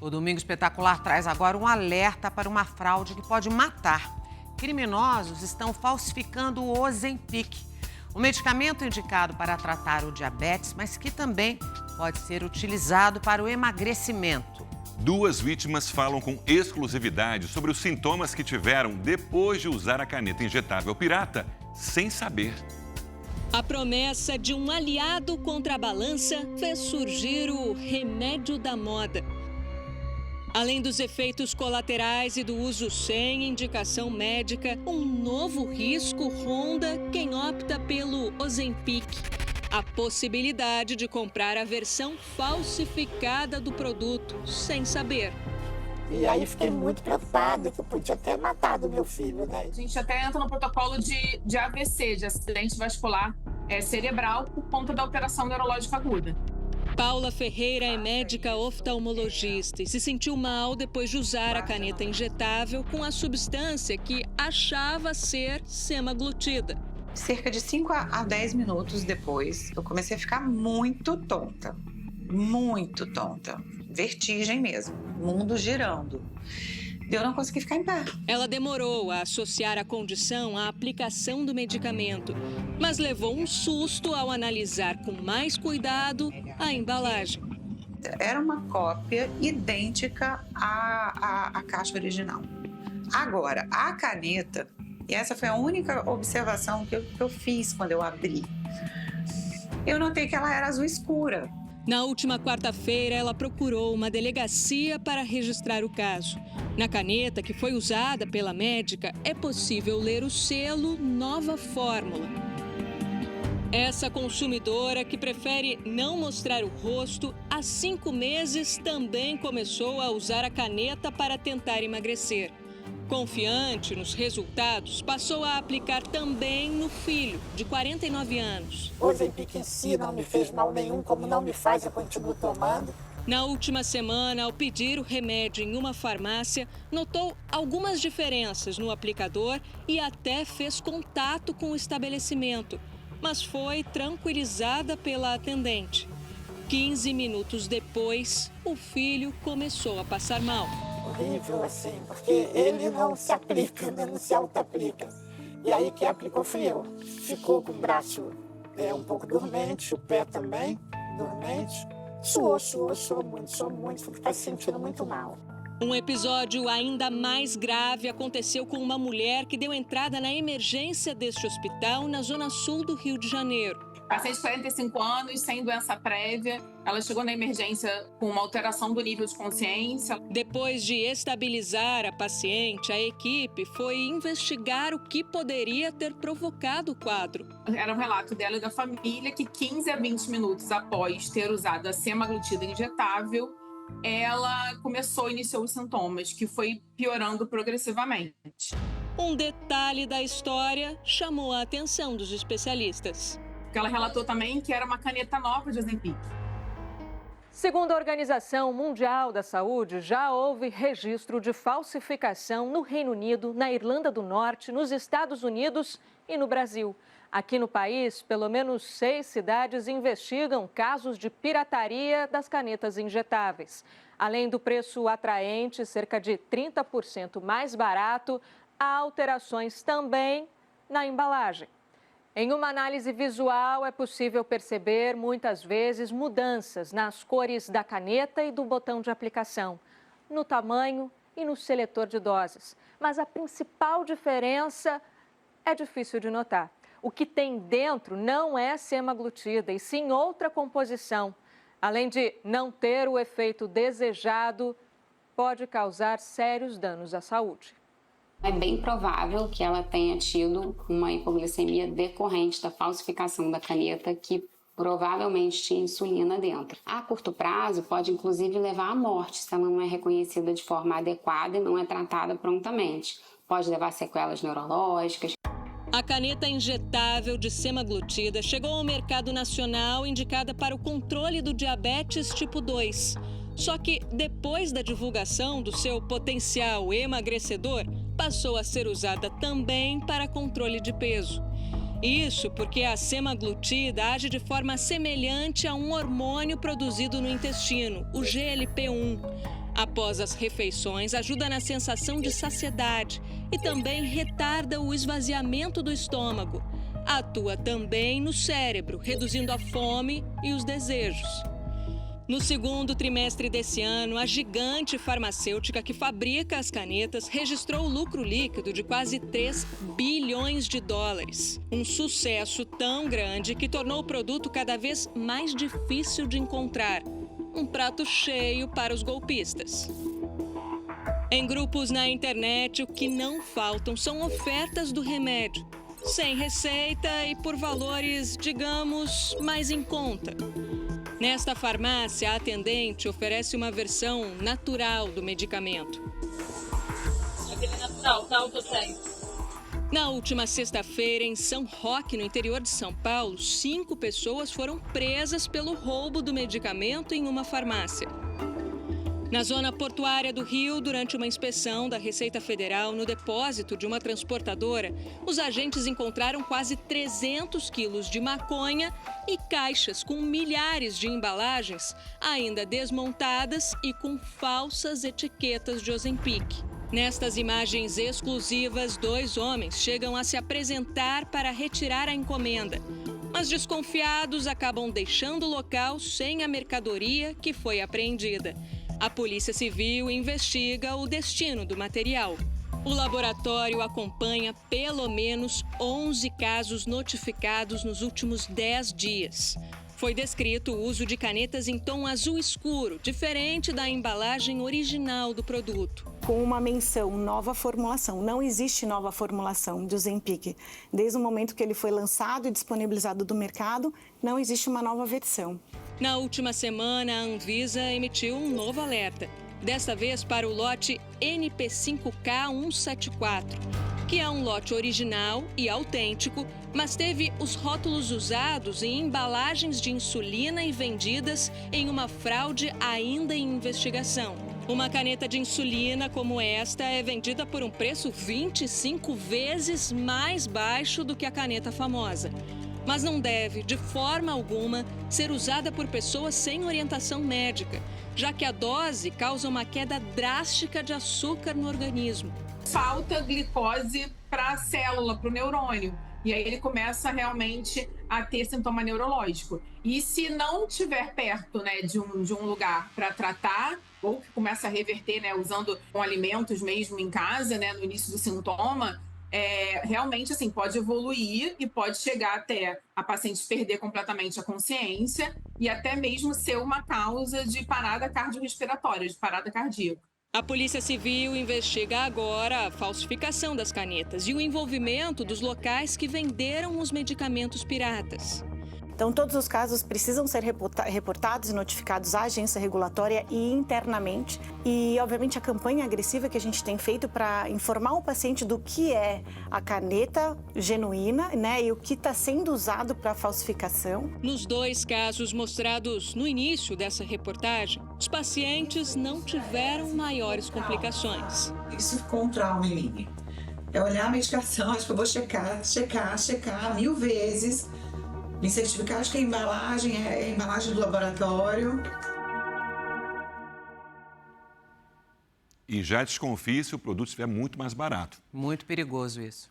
O Domingo Espetacular traz agora um alerta para uma fraude que pode matar. Criminosos estão falsificando o Ozempic, um medicamento indicado para tratar o diabetes, mas que também pode ser utilizado para o emagrecimento. 2 vítimas falam com exclusividade sobre os sintomas que tiveram depois de usar a caneta injetável pirata, sem saber. A promessa de um aliado contra a balança fez surgir o remédio da moda. Além dos efeitos colaterais e do uso sem indicação médica, um novo risco ronda quem opta pelo Ozempic. A possibilidade de comprar a versão falsificada do produto, sem saber. E aí fiquei muito preocupada que eu podia ter matado meu filho, né? A gente até entra no protocolo de AVC, de acidente vascular cerebral, por conta da alteração neurológica aguda. Paula Ferreira é médica oftalmologista e se sentiu mal depois de usar a caneta injetável com a substância que achava ser semaglutida. Cerca de 5 a 10 minutos depois, eu comecei a ficar muito tonta. Muito tonta. Vertigem mesmo. Mundo girando. Eu não consegui ficar em pé. Ela demorou a associar a condição à aplicação do medicamento, mas levou um susto ao analisar com mais cuidado a embalagem. Era uma cópia idêntica à caixa original. Agora, a caneta, e essa foi a única observação que eu fiz quando eu abri, eu notei que ela era azul escura. Na última quarta-feira, ela procurou uma delegacia para registrar o caso. Na caneta que foi usada pela médica, é possível ler o selo Nova Fórmula. Essa consumidora, que prefere não mostrar o rosto, há 5 meses também começou a usar a caneta para tentar emagrecer. Confiante nos resultados, passou a aplicar também no filho, de 49 anos. O Ozempic em si não me fez mal nenhum, como não me faz, eu continuo tomando. Na última semana, ao pedir o remédio em uma farmácia, notou algumas diferenças no aplicador e até fez contato com o estabelecimento, mas foi tranquilizada pela atendente. 15 minutos depois, o filho começou a passar mal. Horrível, assim, porque ele não se aplica, né? Não se auto-aplica. E aí quem aplicou fui eu. Ficou com o braço um pouco dormente, o pé também dormente. Suou muito, porque está se sentindo muito mal. Um episódio ainda mais grave aconteceu com uma mulher que deu entrada na emergência deste hospital na zona sul do Rio de Janeiro. Paciente de 45 anos, sem doença prévia, ela chegou na emergência com uma alteração do nível de consciência. Depois de estabilizar a paciente, a equipe foi investigar o que poderia ter provocado o quadro. Era um relato dela e da família que 15 a 20 minutos após ter usado a semaglutida injetável, ela iniciou os sintomas, que foi piorando progressivamente. Um detalhe da história chamou a atenção dos especialistas. Ela relatou também que era uma caneta nova de Ozempic. Segundo a Organização Mundial da Saúde, já houve registro de falsificação no Reino Unido, na Irlanda do Norte, nos Estados Unidos e no Brasil. Aqui no país, pelo menos 6 cidades investigam casos de pirataria das canetas injetáveis. Além do preço atraente, cerca de 30% mais barato, há alterações também na embalagem. Em uma análise visual, é possível perceber, muitas vezes, mudanças nas cores da caneta e do botão de aplicação, no tamanho e no seletor de doses. Mas a principal diferença é difícil de notar. O que tem dentro não é semaglutida, e sim outra composição. Além de não ter o efeito desejado, pode causar sérios danos à saúde. É bem provável que ela tenha tido uma hipoglicemia decorrente da falsificação da caneta, que provavelmente tinha insulina dentro. A curto prazo, pode inclusive levar à morte se ela não é reconhecida de forma adequada e não é tratada prontamente. Pode levar a sequelas neurológicas. A caneta injetável de semaglutida chegou ao mercado nacional indicada para o controle do diabetes tipo 2. Só que, depois da divulgação do seu potencial emagrecedor, passou a ser usada também para controle de peso. Isso porque a semaglutida age de forma semelhante a um hormônio produzido no intestino, o GLP-1. Após as refeições, ajuda na sensação de saciedade e também retarda o esvaziamento do estômago. Atua também no cérebro, reduzindo a fome e os desejos. No segundo trimestre desse ano, a gigante farmacêutica que fabrica as canetas registrou lucro líquido de quase 3 bilhões de dólares. Um sucesso tão grande que tornou o produto cada vez mais difícil de encontrar. Um prato cheio para os golpistas. Em grupos na internet, o que não faltam são ofertas do remédio, sem receita e por valores, digamos, mais em conta. Nesta farmácia, a atendente oferece uma versão natural do medicamento. Aquele natural, tá? O que eu tenho. Na última sexta-feira, em São Roque, no interior de São Paulo, 5 pessoas foram presas pelo roubo do medicamento em uma farmácia. Na zona portuária do Rio, durante uma inspeção da Receita Federal no depósito de uma transportadora, os agentes encontraram quase 300 quilos de maconha e caixas com milhares de embalagens ainda desmontadas e com falsas etiquetas de Ozempic. Nestas imagens exclusivas, 2 homens chegam a se apresentar para retirar a encomenda. Mas desconfiados acabam deixando o local sem a mercadoria que foi apreendida. A Polícia Civil investiga o destino do material. O laboratório acompanha pelo menos 11 casos notificados nos últimos 10 dias. Foi descrito o uso de canetas em tom azul escuro, diferente da embalagem original do produto. Com uma menção, nova formulação. Não existe nova formulação de Ozempic. Desde o momento que ele foi lançado e disponibilizado do mercado, não existe uma nova versão. Na última semana, a Anvisa emitiu um novo alerta, desta vez para o lote NP5K174, que é um lote original e autêntico, mas teve os rótulos usados em embalagens de insulina e vendidas em uma fraude ainda em investigação. Uma caneta de insulina como esta é vendida por um preço 25 vezes mais baixo do que a caneta famosa. Mas não deve, de forma alguma, ser usada por pessoas sem orientação médica, já que a dose causa uma queda drástica de açúcar no organismo. Falta glicose para a célula, para o neurônio. E aí ele começa realmente a ter sintoma neurológico. E se não estiver perto, né, de um lugar para tratar, ou que começa a reverter, né, usando com alimentos mesmo em casa, né, no início do sintoma, realmente assim, pode evoluir e pode chegar até a paciente perder completamente a consciência e até mesmo ser uma causa de parada cardiorrespiratória, de parada cardíaca. A Polícia Civil investiga agora a falsificação das canetas e o envolvimento dos locais que venderam os medicamentos piratas. Então, todos os casos precisam ser reportados e notificados à agência regulatória e internamente. E, obviamente, a campanha agressiva que a gente tem feito para informar o paciente do que é a caneta genuína, né, e o que está sendo usado para falsificação. Nos 2 casos mostrados no início dessa reportagem, os pacientes não tiveram maiores complicações. Isso ficou um trauma em mim. É olhar a medicação, acho que eu vou checar 1000 vezes. Me certificar, acho que a embalagem é a embalagem do laboratório. E já desconfie se o produto estiver muito mais barato. Muito perigoso isso.